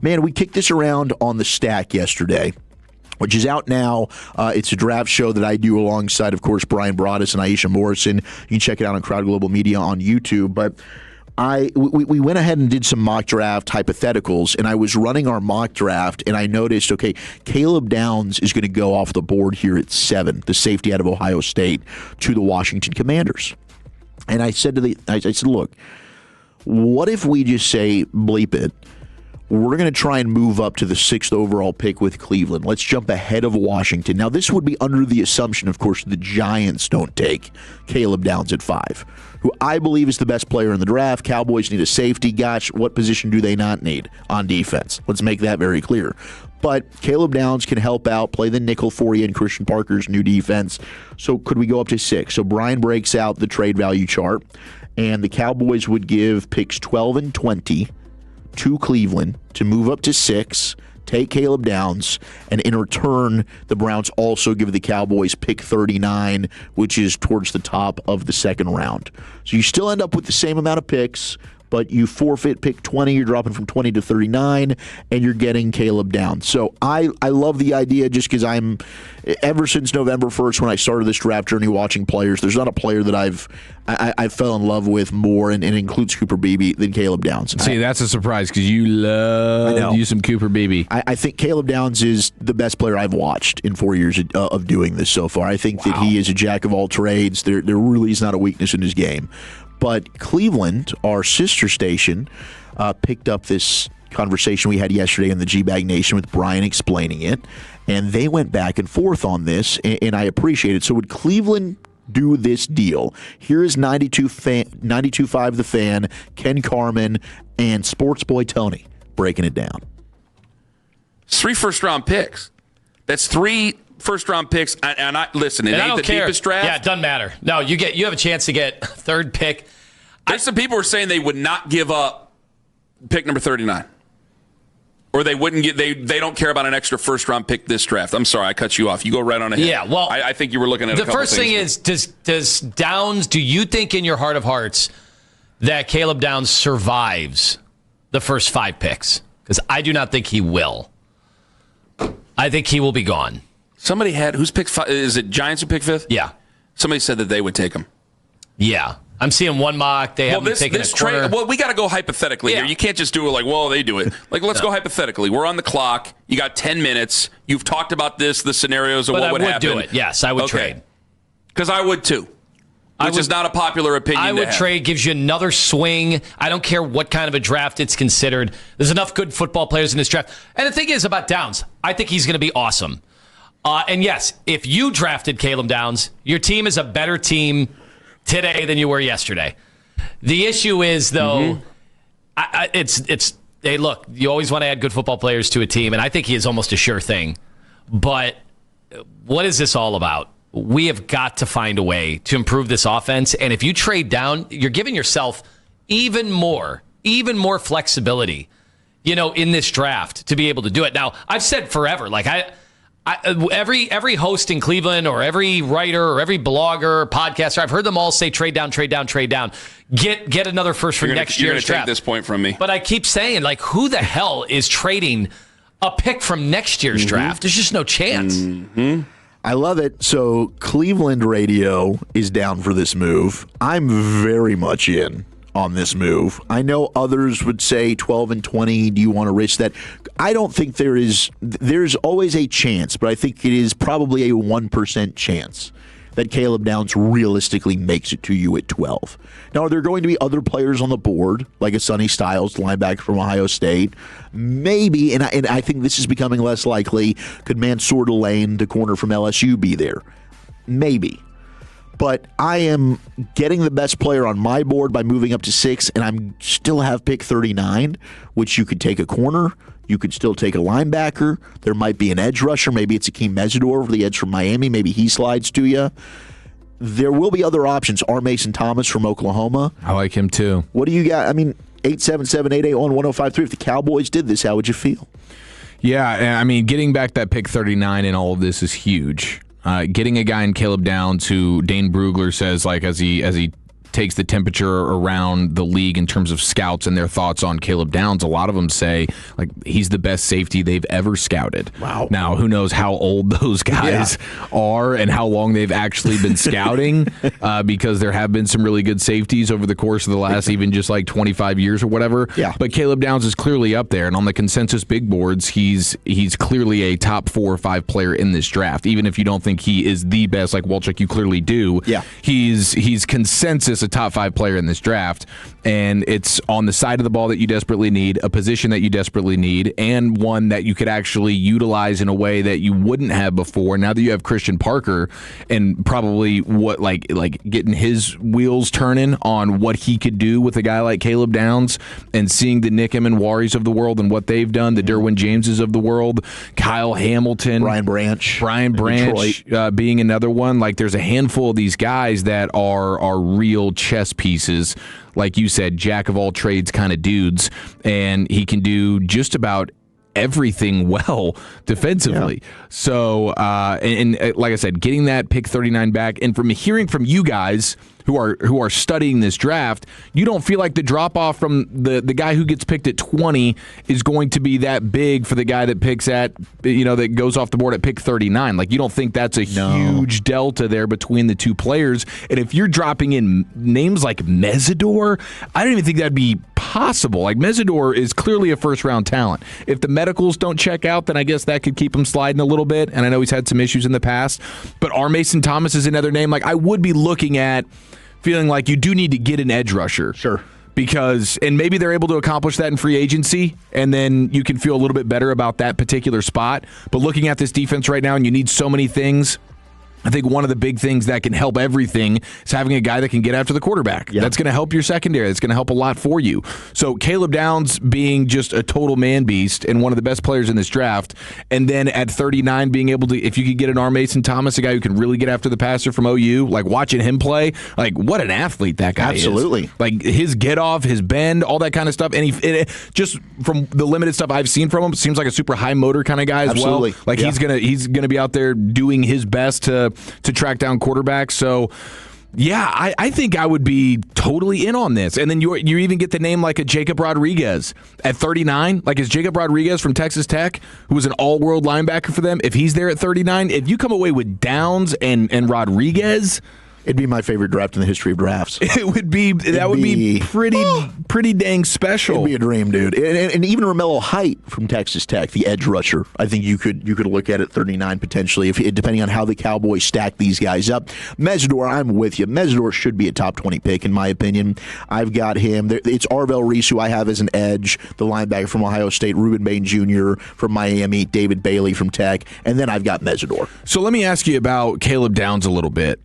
man, we kicked this around on the Stack yesterday, which is out now. It's a draft show that I do alongside, of course, Brian Broaddus and Aisha Morrison. You can check it out on Crowd Global Media on YouTube. But we went ahead and did some mock draft hypotheticals, and I was running our mock draft, and I noticed, okay, Caleb Downs is going to go off the board here at 7, the safety out of Ohio State, to the Washington Commanders. And I said look, what if we just say, bleep it, we're going to try and move up to the 6th overall pick with Cleveland. Let's jump ahead of Washington. Now, this would be under the assumption, of course, the Giants don't take Caleb Downs at 5, who I believe is the best player in the draft. Cowboys need a safety. Gosh, what position do they not need on defense? Let's make that very clear. But Caleb Downs can help out, play the nickel for you in Christian Parker's new defense. So could we go up to 6? So Brian breaks out the trade value chart, and the Cowboys would give picks 12 and 20 to Cleveland to move up to 6, take Caleb Downs, and in return, the Browns also give the Cowboys pick 39, which is towards the top of the second round. So you still end up with the same amount of picks, but you forfeit pick 20, you're dropping from 20 to 39, and you're getting Caleb Downs. So I love the idea just because ever since November 1st when I started this draft journey watching players, there's not a player that I fell in love with more, and it includes Cooper Beebe, than Caleb Downs. See, that's a surprise because you love you some Cooper Beebe. I think Caleb Downs is the best player I've watched in 4 years of doing this so far. I think that he is a jack of all trades. There really is not a weakness in his game. But Cleveland, our sister station, picked up this conversation we had yesterday in the G-Bag Nation with Brian explaining it, and they went back and forth on this, and I appreciate it. So would Cleveland do this deal? Here is 92.5 The Fan, Ken Carman, and Sports Boy Tony breaking it down. It's 3 first-round picks. That's 3 first-round picks, and I listen. It ain't the deepest draft. Yeah, it doesn't matter. No, you have a chance to get 3rd pick. There's some people who are saying they would not give up pick number 39, or they wouldn't get. They don't care about an extra first-round pick this draft. I'm sorry, I cut you off. You go right on ahead. Yeah, well, I think you were looking at the first thing is does Downs? Do you think in your heart of hearts that Caleb Downs survives the first 5 picks? Because I do not think he will. I think he will be gone. Somebody who's picked 5? Is it Giants who picked 5th? Yeah. Somebody said that they would take him. Yeah. I'm seeing one mock. They haven't taken a corner. Trade. Well, we got to go hypothetically here. You can't just do it like, well, they do it. Like, let's go hypothetically. We're on the clock. You got 10 minutes. You've talked about the scenarios of what would happen. I would do it. Yes, I would trade. Because I would too. Which is not a popular opinion. I would trade. Gives you another swing. I don't care what kind of a draft it's considered. There's enough good football players in this draft. And the thing is about Downs, I think he's going to be awesome. And yes, if you drafted Caleb Downs, your team is a better team today than you were yesterday. The issue is, though, hey, look, you always want to add good football players to a team, and I think he is almost a sure thing. But what is this all about? We have got to find a way to improve this offense, and if you trade down, you're giving yourself even more flexibility, in this draft to be able to do it. Now, I've said forever, like every host in Cleveland or every writer or every blogger, podcaster, I've heard them all say trade down. Get another first for next year's draft. You're going to take this point from me. But I keep saying, like, who the hell is trading a pick from next year's draft? There's just no chance. Mm-hmm. I love it. So Cleveland radio is down for this move. I'm very much in on this move. I know others would say 12 and 20. Do you want to risk that? I don't think there's always a chance, but I think it is probably a 1% chance that Caleb Downs realistically makes it to you at 12. Now, are there going to be other players on the board, like a Sonny Styles, linebacker from Ohio State? Maybe, and I think this is becoming less likely. Could Mansour Delane, the corner from LSU, be there? Maybe. But I am getting the best player on my board by moving up to 6, and I still have pick 39, which you could take a corner. You could still take a linebacker. There might be an edge rusher. Maybe it's Akeem Mesidor, the edge from Miami. Maybe he slides to you. There will be other options. R. Mason Thomas from Oklahoma. I like him too. What do you got? I mean, 877-881-1053. If the Cowboys did this, how would you feel? Yeah, I mean, getting back that pick 39 in all of this is huge. Getting a guy in Caleb Downs who Dane Brugler says, like, as he takes the temperature around the league in terms of scouts and their thoughts on Caleb Downs, a lot of them say like he's the best safety they've ever scouted. Wow. Now, who knows how old those guys are and how long they've actually been scouting, because there have been some really good safeties over the course of the last even just like 25 years or whatever. Yeah. But Caleb Downs is clearly up there, and on the consensus big boards, he's clearly a top 4 or 5 player in this draft. Even if you don't think he is the best, like Walchuk, you clearly do. Yeah. He's consensus a top 5 player in this draft, and it's on the side of the ball that you desperately need, a position that you desperately need, and one that you could actually utilize in a way that you wouldn't have before. Now that you have Christian Parker and probably what like getting his wheels turning on what he could do with a guy like Caleb Downs, and seeing the Nick Waris of the world and what they've done, the Derwin Jameses of the world, Kyle Hamilton, Brian Branch, being another one. Like there's a handful of these guys that are real chess pieces, like you said, jack of all trades kind of dudes, and he can do just about everything well defensively. Yeah. So, and like I said, getting that pick 39 back, and from hearing from you guys who are studying this draft, you don't feel like the drop off from the guy who gets picked at 20 is going to be that big for the guy that picks at, that goes off the board at pick 39. Like you don't think that's a huge delta there between the two players. And if you're dropping in names like Mesidor, I don't even think that'd be possible. Like Mesidor is clearly a first round talent. If the medicals don't check out, then I guess that could keep him sliding a little bit. And I know he's had some issues in the past, but R. Mason Thomas is another name. Like I would be looking at feeling like you do need to get an edge rusher. Sure. Because, and maybe they're able to accomplish that in free agency, and then you can feel a little bit better about that particular spot. But looking at this defense right now, and you need so many things, I think one of the big things that can help everything is having a guy that can get after the quarterback. Yeah. That's going to help your secondary. That's going to help a lot for you. So Caleb Downs being just a total man beast and one of the best players in this draft, and then at 39 being able to, if you could get an R. Mason Thomas, a guy who can really get after the passer from OU, like watching him play, like what an athlete that guy Absolutely. is. Like his get off, his bend, all that kind of stuff. And he just from the limited stuff I've seen from him, seems like a super high motor kind of guy as Absolutely. well. Like he's gonna be out there doing his best to track down quarterbacks. So yeah, I think I would be totally in on this. And then you even get the name like a Jacob Rodriguez at 39. Like is Jacob Rodriguez from Texas Tech, who was an all-world linebacker for them, if he's there at 39, if you come away with Downs and Rodriguez, it'd be my favorite draft in the history of drafts. It would be pretty dang special. It'd be a dream, dude. And even Romello Height from Texas Tech, the edge rusher. I think you could look at 39 potentially, depending on how the Cowboys stack these guys up. Mesidor, I'm with you. Mesidor should be a top 20 pick in my opinion. I've got him. It's Arvell Reese who I have as an edge, the linebacker from Ohio State, Reuben Bain Jr. from Miami, David Bailey from Tech, and then I've got Mesidor. So let me ask you about Caleb Downs a little bit.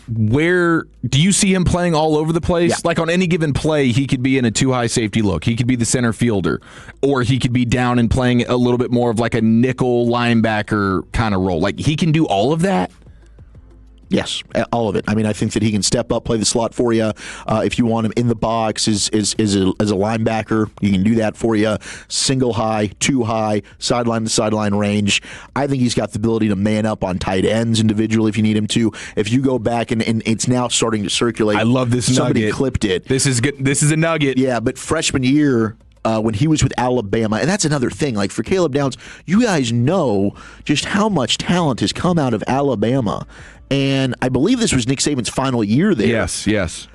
Where do you see him playing all over the place? Yeah. Like on any given play, he could be in a too high safety look. He could be the center fielder, or he could be down and playing a little bit more of like a nickel linebacker kind of role. Like he can do all of that. Yes, all of it. I mean, I think that he can step up, play the slot for you. If you want him in the box as a linebacker, he can do that for you. Single high, two high, sideline to sideline range. I think he's got the ability to man up on tight ends individually if you need him to. If you go back and it's now starting to circulate. I love this Somebody nugget. Clipped it. This is good. This is a nugget. Yeah, but freshman year, when he was with Alabama, and that's another thing. Like for Caleb Downs, you guys know just how much talent has come out of Alabama. And I believe this was Nick Saban's final year there. Yes.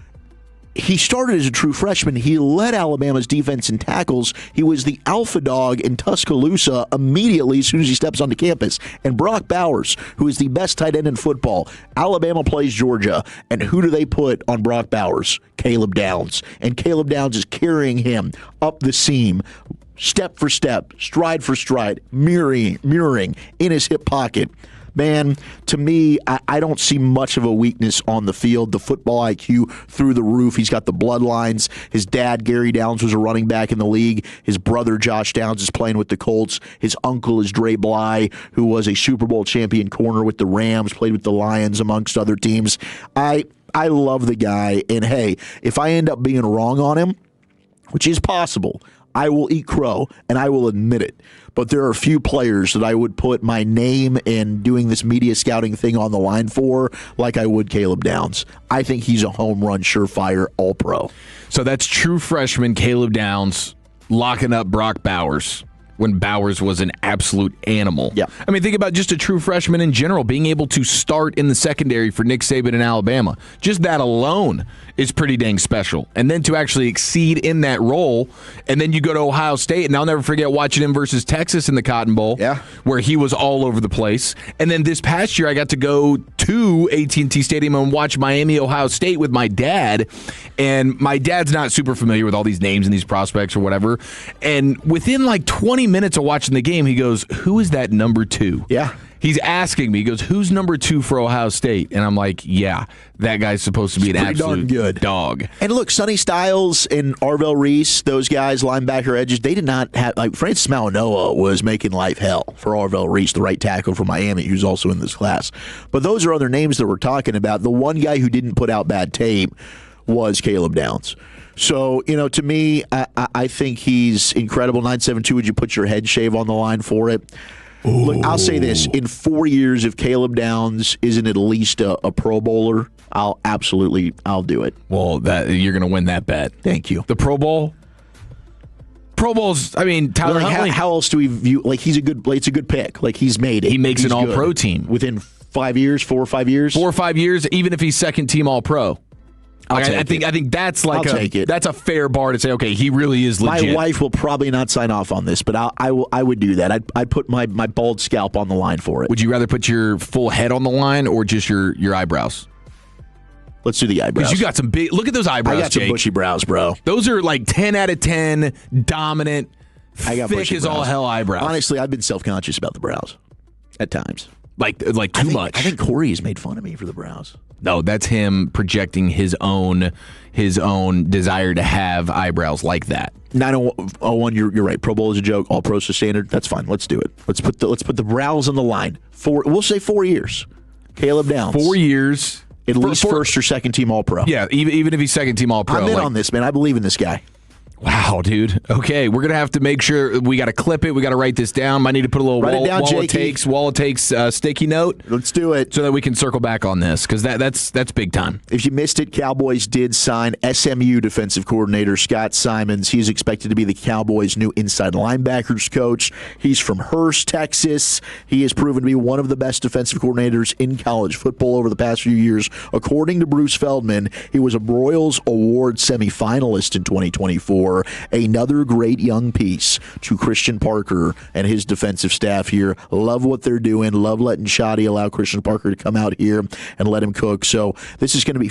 He started as a true freshman. He led Alabama's defense in tackles. He was the alpha dog in Tuscaloosa immediately as soon as he steps onto campus. And Brock Bowers, who is the best tight end in football, Alabama plays Georgia. And who do they put on Brock Bowers? Caleb Downs. And Caleb Downs is carrying him up the seam, step for step, stride for stride, mirroring in his hip pocket. Man, to me, I don't see much of a weakness on the field. The football IQ through the roof. He's got the bloodlines. His dad, Gary Downs, was a running back in the league. His brother, Josh Downs, is playing with the Colts. His uncle is Dre Bly, who was a Super Bowl champion corner with the Rams, played with the Lions, amongst other teams. I love the guy, and hey, if I end up being wrong on him, which is possible, I will eat crow, and I will admit it. But there are a few players that I would put my name and doing this media scouting thing on the line for, like I would Caleb Downs. I think he's a home run, surefire, all-pro. So that's true freshman Caleb Downs locking up Brock Bowers when Bowers was an absolute animal. Yeah. I mean, think about just a true freshman in general, being able to start in the secondary for Nick Saban in Alabama. Just that alone is pretty dang special. And then to actually exceed in that role, and then you go to Ohio State, and I'll never forget watching him versus Texas in the Cotton Bowl, where he was all over the place. And then this past year, I got to go to AT&T Stadium and watch Miami, Ohio State with my dad. And my dad's not super familiar with all these names and these prospects or whatever. And within like 20 minutes of watching the game, he goes, "Who is that number 2?" Yeah. He's asking me, he goes, "Who's number 2 for Ohio State?" And I'm like, yeah, that guy's supposed to be an absolute good dog. And look, Sonny Styles and Arvell Reese, those guys, linebacker edges, they did not have, like, Francis Mauanoa was making life hell for Arvell Reese, the right tackle from Miami, who's also in this class. But those are other names that we're talking about. The one guy who didn't put out bad tape was Caleb Downs. So, to me, I think he's incredible. 972, would you put your head shave on the line for it? Ooh. Look, I'll say this. In 4 years, if Caleb Downs isn't at least a Pro Bowler, I'll do it. Well, you're going to win that bet. Thank you. The Pro Bowl? Pro Bowls, I mean, Tyler Huntley. How else do we view, like, it's a good pick. Like, he's made it. He makes an all-pro team. Within 5 years, 4 or 5 years? 4 or 5 years, even if he's second team all-pro. I think that's like that's a fair bar to say, okay, he really is legit. My wife will probably not sign off on this, but I would do that. I'd put my bald scalp on the line for it. Would you rather put your full head on the line or just your eyebrows? Let's do the eyebrows. Because you got some big, look at those eyebrows, I got some bushy brows, bro. Those are like 10 out of 10, dominant, I got thick as all hell eyebrows. Honestly, I've been self-conscious about the brows at times. Like too much. I think Corey has made fun of me for the brows. No, that's him projecting his own desire to have eyebrows like that. 901, you're right. Pro Bowl is a joke. All pros are standard. That's fine. Let's do it. Let's put the brows on the line. We'll say 4 years. Caleb Downs. 4 years. At least first or second team all pro. Yeah, even if he's second team all pro. I'm in on this, man. I believe in this guy. Wow, dude. Okay, we're gonna have to make sure we got to clip it. We got to write this down. Might need to put a little wall it takes sticky note. Let's do it so that we can circle back on this because that's big time. If you missed it, Cowboys did sign SMU defensive coordinator Scott Simons. He's expected to be the Cowboys' new inside linebackers coach. He's from Hearst, Texas. He has proven to be one of the best defensive coordinators in college football over the past few years. According to Bruce Feldman, he was a Broyles Award semifinalist in 2024. Another great young piece to Christian Parker and his defensive staff here. Love what they're doing. Love letting Shoddy allow Christian Parker to come out here and let him cook. So this is going to be